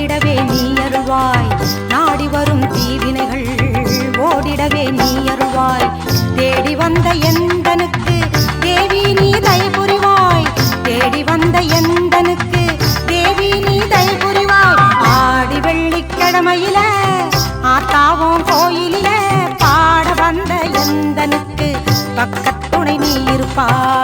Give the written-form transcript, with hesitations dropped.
ஓடிடவே நீ அருள்வாய். நாடி வரும் தீவினைகள் ஓடிடவே நீ அருள்வாய். தேடி வந்த எந்தனுக்கு தேவி நீ தயை புரிவாய். தேடி வந்த எந்தனுக்கு தேவி நீ தயை புரிவாய். ஆடி வெள்ளிக்கிழமையில ஆத்தாவும் கோயிலில பாட வந்த எந்தனுக்கு பக்கத்துணை நீ இருப்பாய்.